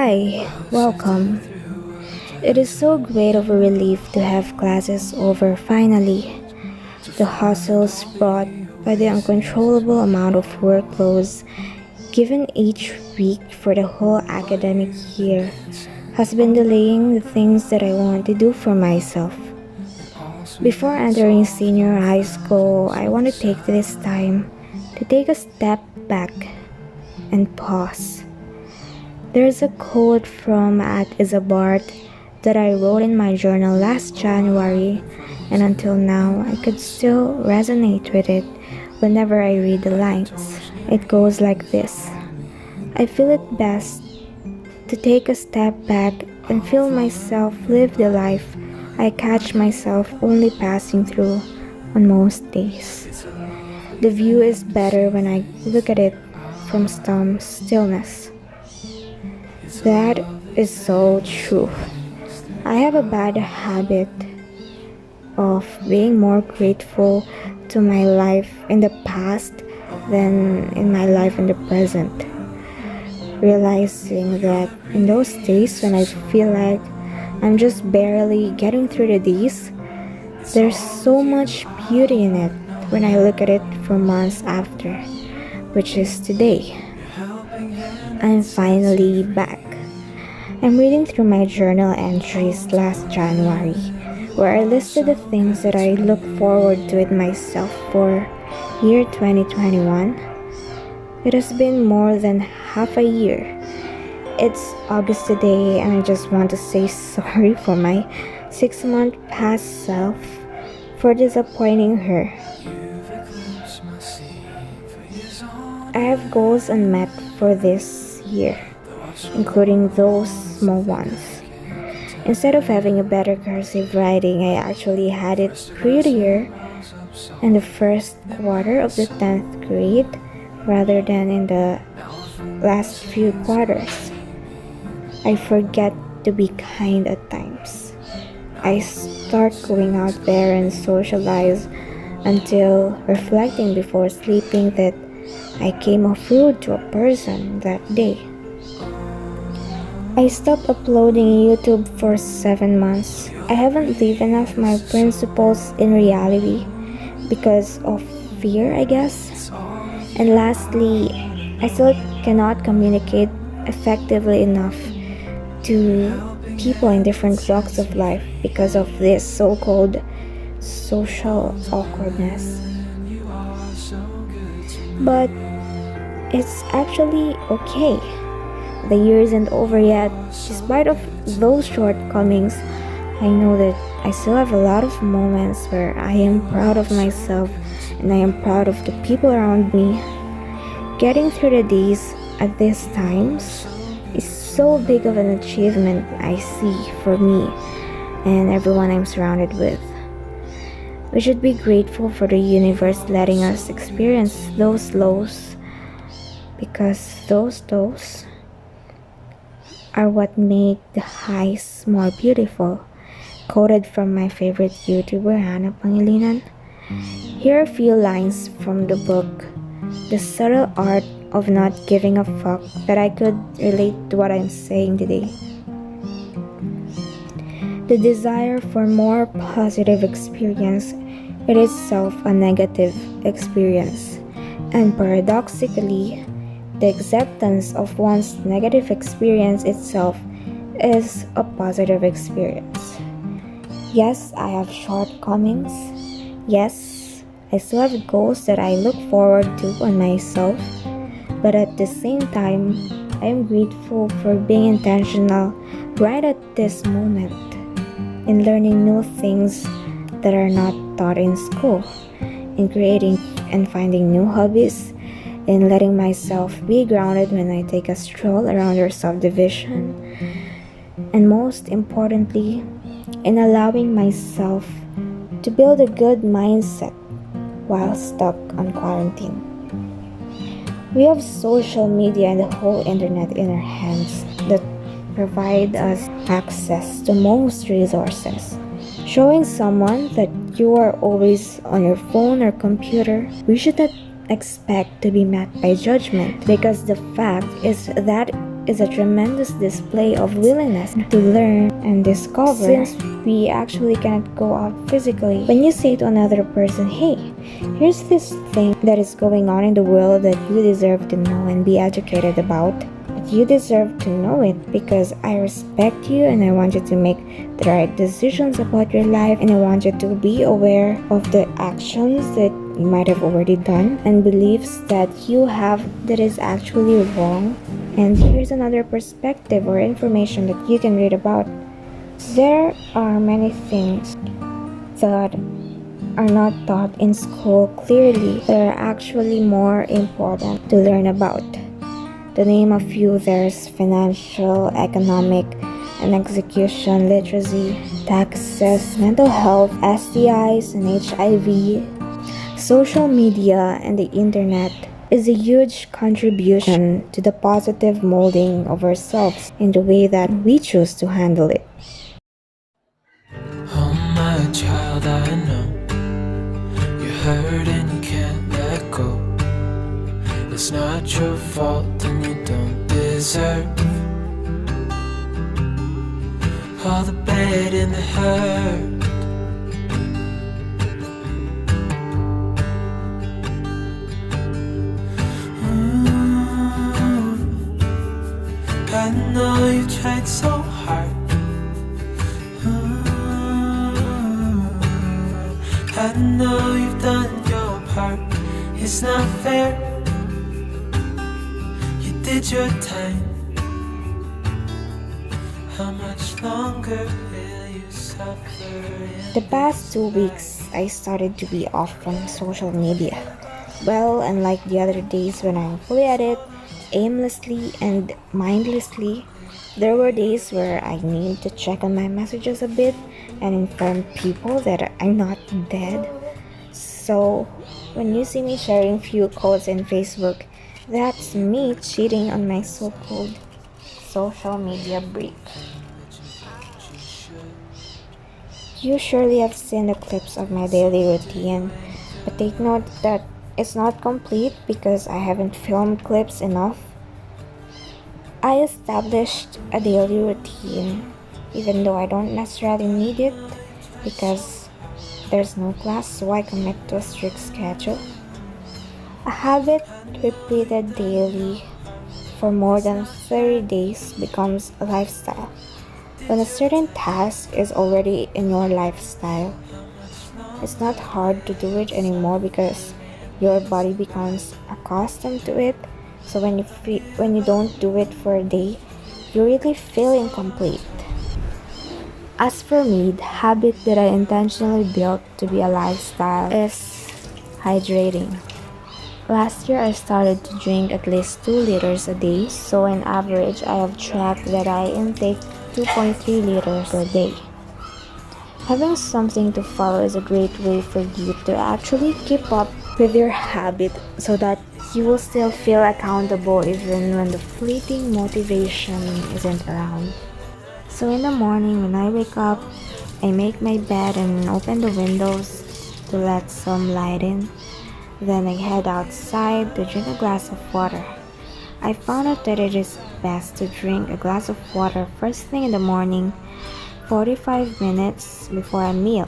Hi, welcome. It is so great of a relief to have classes over finally. The hustles brought by the uncontrollable amount of workloads given each week for the whole academic year has been delaying the things that I want to do for myself. Before entering senior high school, I want to take this time to take a step back and pause. There's a quote from at Isabart that I wrote in my journal last January, and until now I could still resonate with it whenever I read the lines. It goes like this: I feel it best to take a step back and feel myself live the life I catch myself only passing through on most days. The view is better when I look at it from some stillness. That is so true. I have a bad habit of being more grateful to my life in the past than in my life in the present. Realizing that in those days when I feel like I'm just barely getting through the days, there's so much beauty in it when I look at it for months after, which is today. I'm finally back. I'm reading through my journal entries last January, where I listed the things that I look forward to with myself for year 2021. It has been more than half a year. It's August today, and I just want to say sorry for my 6-month past self for disappointing her. I have goals unmet for this year, including those small ones. Instead of having a better cursive writing, I actually had it prettier in the first quarter of the 10th grade rather than in the last few quarters. I forget to be kind at times. I start going out there and socialize until reflecting before sleeping that I came off rude to a person that day. I stopped uploading YouTube for 7 months. I haven't lived enough my principles in reality because of fear, I guess. And lastly, I still cannot communicate effectively enough to people in different walks of life because of this so-called social awkwardness. But it's actually okay. The year isn't over yet. Despite of those shortcomings, I know that I still have a lot of moments where I am proud of myself and I am proud of the people around me. Getting through the days at these times is so big of an achievement I see for me and everyone I'm surrounded with. We should be grateful for the universe letting us experience those lows, because those lows are what make the highs more beautiful. Quoted from my favorite YouTuber, Hannah Pangilinan. Here are a few lines from the book, The Subtle Art of Not Giving a Fuck, that I could relate to what I'm saying today. The desire for more positive experience is itself a negative experience, and paradoxically, the acceptance of one's negative experience itself is a positive experience. Yes, I have shortcomings. Yes, I still have goals that I look forward to on myself. But at the same time, I am grateful for being intentional right at this moment in learning new things that are not taught in school, in creating and finding new hobbies, in letting myself be grounded when I take a stroll around our subdivision, and most importantly, in allowing myself to build a good mindset while stuck on quarantine. We have social media and the whole internet in our hands that provide us access to most resources. Showing someone that you are always on your phone or computer, we should not expect to be met by judgment, because the fact is that is a tremendous display of willingness to learn and discover, since we actually cannot go out physically. When you say to another person, hey, here's this thing that is going on in the world that you deserve to know and be educated about. But you deserve to know it because I respect you and I want you to make the right decisions about your life, and I want you to be aware of the actions that you might have already done and beliefs that you have that is actually wrong. And here's another perspective or information that you can read about. There are many things that are not taught in school clearly that are actually more important to learn about. To name a few, there's financial, economic, and execution literacy, taxes, mental health, STIs and HIV. Social media and the internet is a huge contribution to the positive molding of ourselves in the way that we choose to handle it. Oh my child, I know you're hurt and you can't let go. It's not your fault and you don't deserve all the bad and the hurt. I know you tried so hard. I know you've done your part. It's not fair. You did your time. How much longer will you suffer? The past 2 weeks, I started to be off from social media. Well, unlike the other days when I'm fully at it, aimlessly and mindlessly, there were days where I need to check on my messages a bit and inform people that I'm not dead. So, when you see me sharing few quotes in Facebook, that's me cheating on my so-called social media break. You surely have seen the clips of my daily routine, but take note that it's not complete because I haven't filmed clips enough. I established a daily routine even though I don't necessarily need it because there's no class, so I commit to a strict schedule. A habit repeated daily for more than 30 days becomes a lifestyle. When a certain task is already in your lifestyle, it's not hard to do it anymore because your body becomes accustomed to it. So when you don't do it for a day, you really feel incomplete. As for me, the habit that I intentionally built to be a lifestyle is hydrating. Last year, I started to drink at least 2 liters a day, so on average, I have tracked that I intake 2.3 liters per day. Having something to follow is a great way for you to actually keep up with your habit so that you will still feel accountable even when the fleeting motivation isn't around. So in the morning when I wake up, I make my bed and open the windows to let some light in. Then I head outside to drink a glass of water. I found out that it is best to drink a glass of water first thing in the morning, 45 minutes before a meal.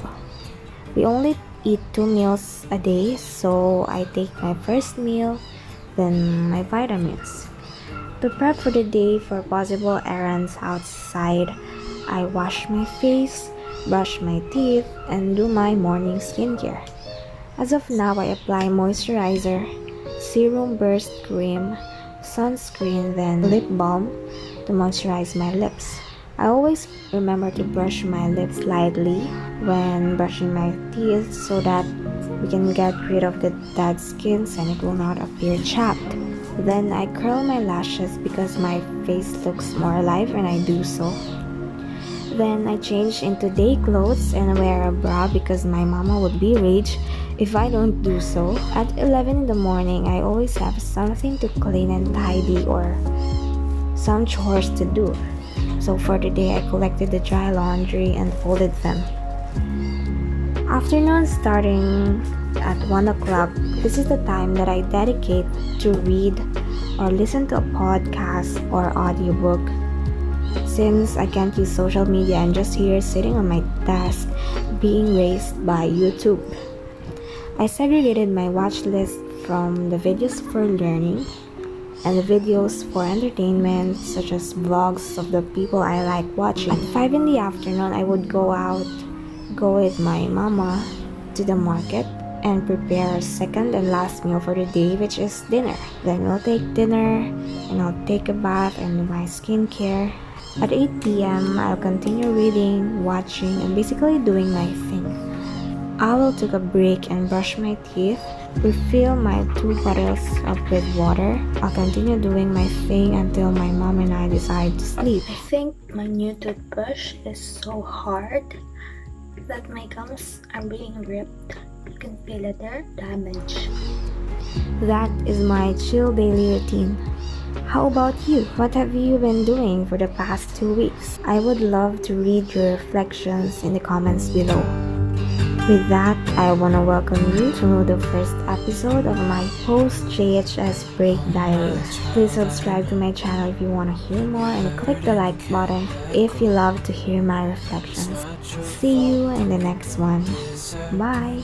We only eat 2 meals a day, so I take my first meal, then my vitamins. To prep for the day for possible errands outside, I wash my face, brush my teeth, and do my morning skincare. As of now, I apply moisturizer, serum burst cream, sunscreen, then lip balm to moisturize my lips. I always remember to brush my lips lightly when brushing my teeth so that we can get rid of the dead skins and it will not appear chapped. Then I curl my lashes because my face looks more alive when I do so. Then I change into day clothes and wear a bra because my mama would be rage if I don't do so. At 11 in the morning, I always have something to clean and tidy or some chores to do. So for the day, I collected the dry laundry and folded them. Afternoon starting at 1 o'clock, this is the time that I dedicate to read or listen to a podcast or audiobook. Since I can't use social media, I'm just here sitting on my desk being raised by YouTube. I segregated my watch list from the videos for learning and the videos for entertainment, such as vlogs of the people I like watching. At 5 in the afternoon, I would go with my mama to the market and prepare a second and last meal for the day, which is dinner. Then we'll take dinner and I'll take a bath and do my skincare. At 8 p.m., I'll continue reading, watching, and basically doing my thing. I will take a break and brush my teeth, refill my 2 bottles up with water. I'll continue doing my thing until my mom and I decide to sleep. I think my new toothbrush is so hard that my gums are being ripped. You can feel it, they're damaged. That is my chill daily routine. How about you? What have you been doing for the past 2 weeks? I would love to read your reflections in the comments below. With that, I want to welcome you to the first episode of my post-JHS break diaries. Please subscribe to my channel if you want to hear more and click the like button if you love to hear my reflections. See you in the next one. Bye!